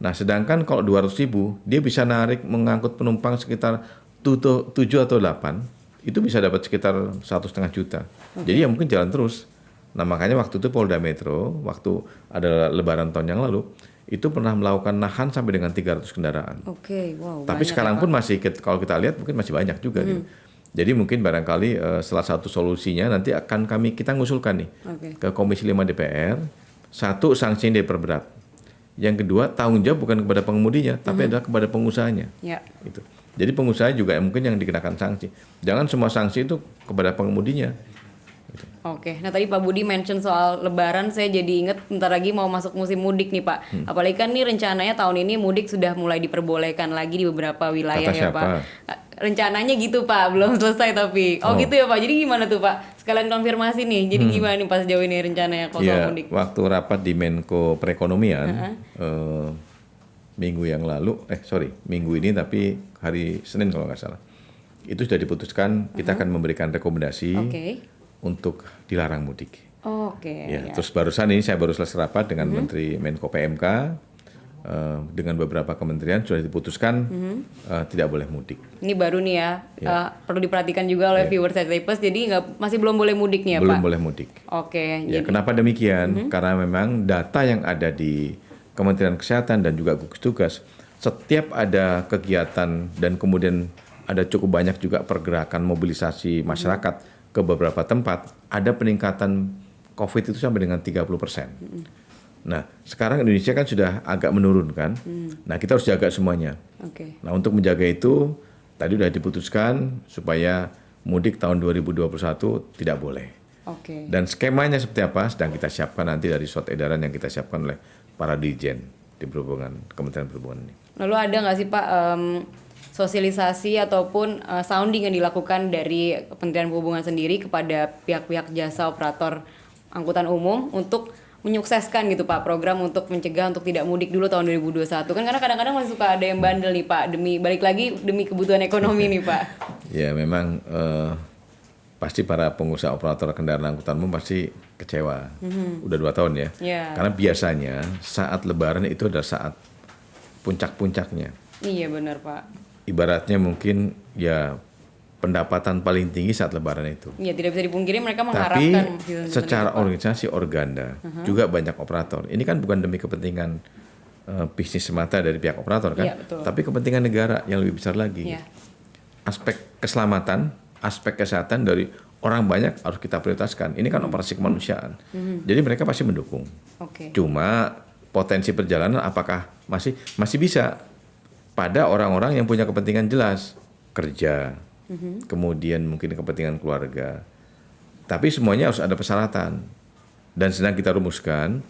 Nah, sedangkan kalau 200.000 dia bisa narik mengangkut penumpang sekitar 7 atau 8, itu bisa dapat sekitar 1,5 juta. Jadi ya mungkin jalan terus. Nah, makanya waktu itu Polda Metro waktu ada Lebaran tahun yang lalu itu pernah melakukan nahan sampai dengan 300 kendaraan. Oke, wow. Tapi banyak sekarang ya, pun Pak. masih, kalau kita lihat mungkin masih banyak juga gitu. Jadi mungkin barangkali salah satu solusinya nanti akan kita ngusulkan nih Oke. ke Komisi 5 DPR, satu sanksi yang diperberat. Yang kedua, tanggung jawab bukan kepada pengemudinya, tapi adalah kepada pengusahanya. Ya. Gitu. Jadi pengusaha juga mungkin yang dikenakan sanksi. Jangan semua sanksi itu kepada pengemudinya. Oke, nah tadi Pak Budi mention soal Lebaran, saya jadi inget bentar lagi mau masuk musim mudik nih Pak. Apalagi kan nih rencananya tahun ini mudik sudah mulai diperbolehkan lagi di beberapa wilayah Kata ya siapa? Pak. Rencananya gitu Pak, belum selesai tapi. Oh gitu ya Pak, jadi gimana tuh Pak? Sekalian konfirmasi nih, jadi gimana nih Pak sejauh ini rencananya kalau soal Ya, mudik? waktu rapat di Menko Perekonomian minggu yang lalu, minggu ini tapi hari Senin kalau nggak salah, itu sudah diputuskan kita akan memberikan rekomendasi Oke. untuk dilarang mudik. Oke. Ya, Ya. terus barusan ini saya baru selesai rapat dengan Menteri Menko PMK dengan beberapa kementerian sudah diputuskan tidak boleh mudik. Ini baru nih ya, perlu diperhatikan juga oleh viewers Tapers, jadi masih belum boleh mudik nih ya Belum Pak? boleh mudik. Oke. Ya, kenapa demikian? Karena memang data yang ada di Kementerian Kesehatan dan juga gugus tugas, setiap ada kegiatan dan kemudian ada cukup banyak juga pergerakan mobilisasi masyarakat ke beberapa tempat, ada peningkatan COVID itu sampai dengan 30%. Nah, sekarang Indonesia kan sudah agak menurun kan. Nah, kita harus jaga semuanya. Oke. Nah, untuk menjaga itu, tadi sudah diputuskan supaya mudik tahun 2021 tidak boleh. Oke. Dan skemanya seperti apa sedang kita siapkan nanti dari surat edaran yang kita siapkan oleh para dirjen di Kementerian Perhubungan ini. Lalu ada nggak sih Pak sosialisasi ataupun sounding yang dilakukan dari Kementerian Perhubungan sendiri kepada pihak-pihak jasa operator angkutan umum untuk menyukseskan gitu Pak program untuk mencegah untuk tidak mudik dulu tahun 2021 kan, karena kadang-kadang masih suka ada yang bandel nih Pak, demi kebutuhan ekonomi nih Pak. Ya memang pasti para pengusaha operator kendaraan angkutan umum pasti kecewa. Udah 2 tahun ya. Yeah. Karena biasanya saat Lebaran itu adalah saat puncak-puncaknya. Iya benar Pak. Ibaratnya mungkin ya pendapatan paling tinggi saat Lebaran itu. Iya, tidak bisa dipungkiri mereka Tapi mengharapkan secara organisasi organda juga banyak operator. Ini kan bukan demi kepentingan bisnis semata dari pihak operator kan, Iya, betul. tapi kepentingan negara yang lebih besar lagi. Iya. Aspek keselamatan, aspek kesehatan dari orang banyak harus kita prioritaskan. Ini kan operasi kemanusiaan. Jadi mereka pasti mendukung. Oke. Cuma potensi perjalanan apakah masih bisa pada orang-orang yang punya kepentingan jelas, kerja, kemudian mungkin kepentingan keluarga. Tapi semuanya harus ada persyaratan. Dan sedang kita rumuskan,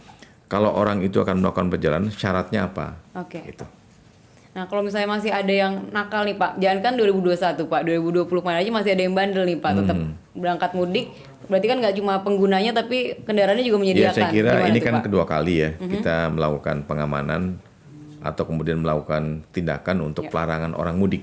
kalau orang itu akan melakukan perjalanan, syaratnya apa? Oke. Gitu. Nah, kalau misalnya masih ada yang nakal nih Pak, jangan kan 2021 Pak, 2020 kemarin aja masih ada yang bandel nih Pak, tetap berangkat mudik. Berarti kan nggak cuma penggunanya tapi kendaraannya juga Ya menyediakan. saya kira Gimana ini tuh, kan Pak? kedua kali ya kita melakukan pengamanan atau kemudian melakukan tindakan untuk pelarangan orang mudik.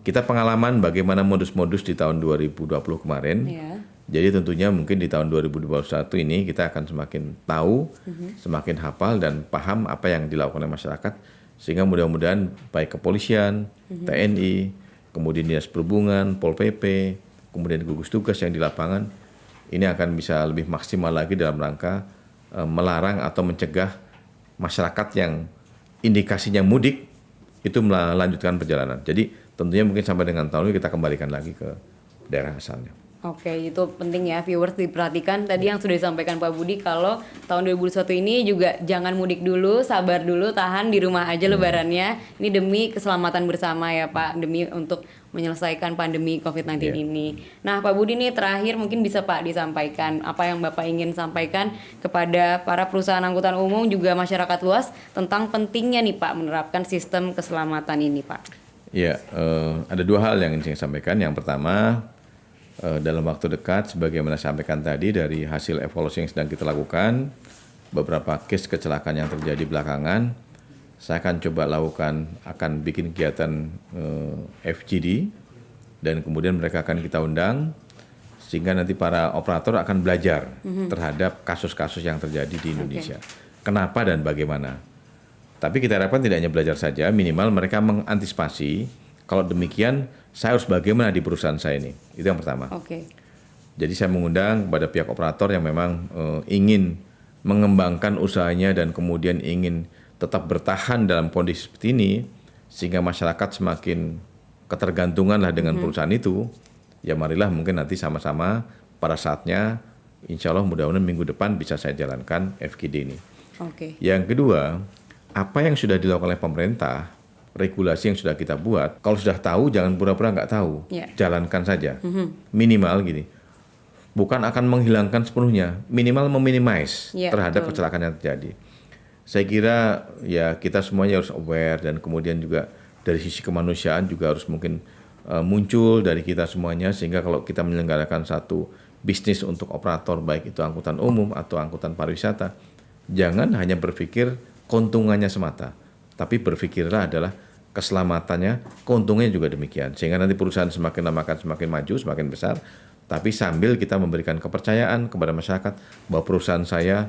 Kita pengalaman bagaimana modus-modus di tahun 2020 kemarin. Iya. Jadi tentunya mungkin di tahun 2021 ini kita akan semakin tahu, semakin hafal dan paham apa yang dilakukan oleh masyarakat. Sehingga mudah-mudahan baik kepolisian, TNI, kemudian Dinas Perhubungan, Pol PP, kemudian gugus tugas yang di lapangan, ini akan bisa lebih maksimal lagi dalam rangka melarang atau mencegah masyarakat yang indikasinya mudik itu melanjutkan perjalanan. Jadi tentunya mungkin sampai dengan tahun ini kita kembalikan lagi ke daerah asalnya. Oke, itu penting ya viewers diperhatikan tadi yang sudah disampaikan Pak Budi kalau tahun 2021 ini juga jangan mudik dulu, sabar dulu, tahan di rumah aja lebarannya. Ini demi keselamatan bersama ya Pak, demi untuk menyelesaikan pandemi COVID-19 ini. Nah Pak Budi nih terakhir mungkin bisa Pak disampaikan apa yang Bapak ingin sampaikan kepada para perusahaan angkutan umum juga masyarakat luas tentang pentingnya nih Pak menerapkan sistem keselamatan ini Pak. Ya, ada 2 hal yang ingin saya sampaikan. Yang pertama, dalam waktu dekat, sebagaimana saya sampaikan tadi dari hasil evaluasi yang sedang kita lakukan, beberapa case kecelakaan yang terjadi belakangan, saya akan coba akan bikin kegiatan FGD, dan kemudian mereka akan kita undang, sehingga nanti para operator akan belajar terhadap kasus-kasus yang terjadi di Indonesia. Kenapa dan bagaimana. Tapi kita harapkan tidak hanya belajar saja, minimal mereka mengantisipasi, kalau demikian saya harus bagaimana di perusahaan saya ini. Itu yang pertama. Oke. Jadi saya mengundang kepada pihak operator yang memang ingin mengembangkan usahanya dan kemudian ingin tetap bertahan dalam kondisi seperti ini, sehingga masyarakat semakin ketergantungan lah dengan perusahaan itu, ya marilah mungkin nanti sama-sama pada saatnya, insya Allah mudah-mudahan minggu depan bisa saya jalankan FGD ini. Oke. Yang kedua, apa yang sudah dilakukan oleh pemerintah, regulasi yang sudah kita buat, kalau sudah tahu jangan pura-pura nggak tahu, jalankan saja. Minimal gini, bukan akan menghilangkan sepenuhnya, minimal meminimais terhadap kecelakaan yang terjadi. Saya kira ya kita semuanya harus aware, dan kemudian juga dari sisi kemanusiaan juga harus mungkin muncul dari kita semuanya, sehingga kalau kita menyelenggarakan satu bisnis untuk operator, baik itu angkutan umum atau angkutan pariwisata, jangan hanya berpikir keuntungannya semata, tapi berpikirlah adalah keselamatannya, keuntungannya juga demikian, sehingga nanti perusahaan semakin lama akan semakin maju, semakin besar, tapi sambil kita memberikan kepercayaan kepada masyarakat bahwa perusahaan saya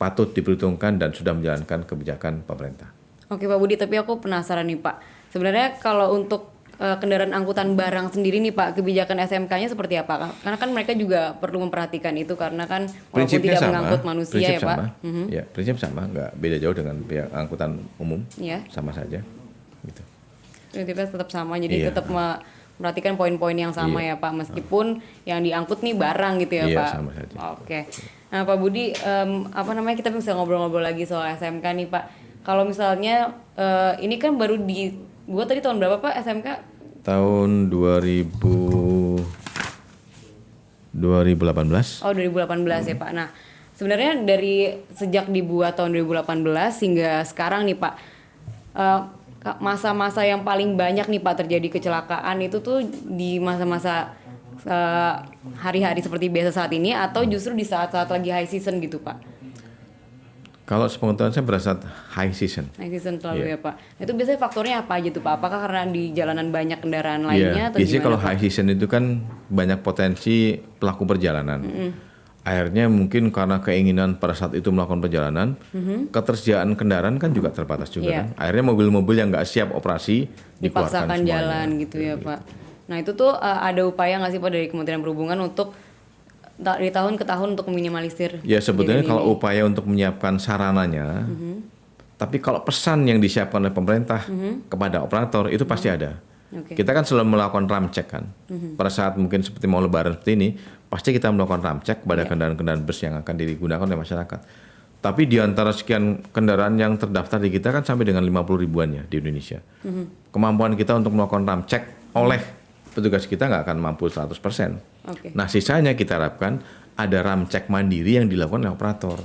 patut diperhitungkan dan sudah menjalankan kebijakan pemerintah. Oke Pak Budi, tapi aku penasaran nih Pak. Sebenarnya kalau untuk kendaraan angkutan barang sendiri nih Pak, kebijakan SMK-nya seperti apa? Karena kan mereka juga perlu memperhatikan itu, karena kan walaupun tidak mengangkut manusia ya Pak. Ya, prinsip sama, nggak beda jauh dengan pihak angkutan umum, sama saja. Gitu. Prinsipnya tetap sama, jadi tetap memperhatikan poin-poin yang sama ya Pak, meskipun yang diangkut nih barang gitu ya Pak. Sama saja. Oke. Nah Pak Budi, kita bisa ngobrol-ngobrol lagi soal SMK nih Pak. Kalau misalnya ini kan baru dibuat tadi tahun berapa Pak SMK? Tahun 2018. Oh 2018 ya Pak. Nah sebenarnya dari sejak dibuat tahun 2018 hingga sekarang nih Pak, masa-masa yang paling banyak nih Pak terjadi kecelakaan itu tuh di masa-masa hari-hari seperti biasa saat ini, atau justru di saat-saat lagi high season gitu Pak? Kalau sepengetahuan saya berasa high season. High season selalu ya Pak. Itu biasanya faktornya apa aja tuh Pak? Apakah karena di jalanan banyak kendaraan lainnya atau biasanya gimana, kalau Pak? high season itu kan banyak potensi pelaku perjalanan. Akhirnya mungkin karena keinginan pada saat itu melakukan perjalanan, ketersediaan kendaraan kan juga terbatas juga kan. Akhirnya mobil-mobil yang nggak siap operasi dipaksakan jalan gitu ya Pak. Nah itu tuh ada upaya nggak sih Pak dari Kementerian Perhubungan untuk dari tahun ke tahun untuk meminimalisir? Ya sebetulnya kalau upaya untuk menyiapkan sarananya, tapi kalau pesan yang disiapkan oleh pemerintah kepada operator itu pasti ada. Kita kan selalu melakukan ram check kan. Pada saat mungkin seperti mau lebaran seperti ini, pasti kita melakukan ram check kepada kendaraan-kendaraan bus yang akan digunakan oleh masyarakat. Tapi di antara sekian kendaraan yang terdaftar di kita kan sampai dengan 50 ribuannya di Indonesia. Kemampuan kita untuk melakukan ram check oleh petugas kita nggak akan mampu 100%. Nah sisanya kita harapkan ada ram cek mandiri yang dilakukan oleh operator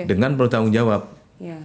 dengan bertanggung jawab,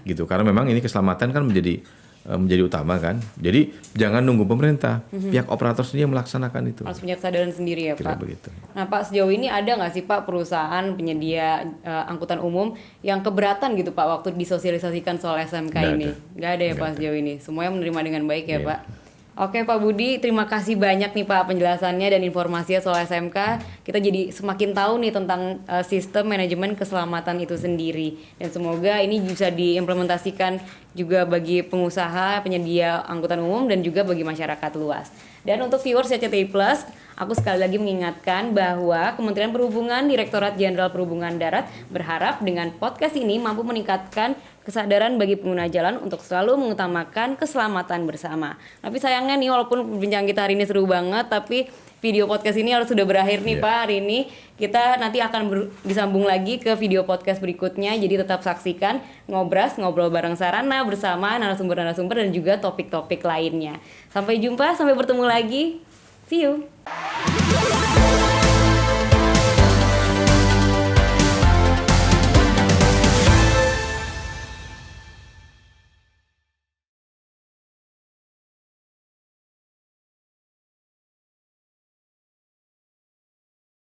gitu. Karena memang ini keselamatan kan menjadi utama kan. Jadi jangan nunggu pemerintah, pihak operator sendiri yang melaksanakan itu. Harus punya kesadaran sendiri ya Kira Pak. Begitu. Nah Pak, sejauh ini ada nggak sih Pak perusahaan penyedia angkutan umum yang keberatan gitu Pak waktu disosialisasikan soal SMK ini? Nggak ada ya Pak sejauh ini. Semuanya menerima dengan baik ya Pak. Oke Pak Budi, terima kasih banyak nih Pak penjelasannya dan informasinya soal SMK. Kita jadi semakin tahu nih tentang sistem manajemen keselamatan itu sendiri. Dan semoga ini bisa diimplementasikan juga bagi pengusaha, penyedia angkutan umum, dan juga bagi masyarakat luas. Dan untuk viewers CCTV Plus, aku sekali lagi mengingatkan bahwa Kementerian Perhubungan, Direktorat Jenderal Perhubungan Darat berharap dengan podcast ini mampu meningkatkan kesadaran bagi pengguna jalan untuk selalu mengutamakan keselamatan bersama. Tapi sayangnya nih, walaupun perbincangan kita hari ini seru banget, tapi video podcast ini harus sudah berakhir nih Pak hari ini. Kita nanti akan disambung lagi ke video podcast berikutnya. Jadi tetap saksikan Ngobras, Ngobrol Bareng Sarana bersama narasumber-narasumber dan juga topik-topik lainnya. Sampai jumpa, sampai bertemu lagi. See you.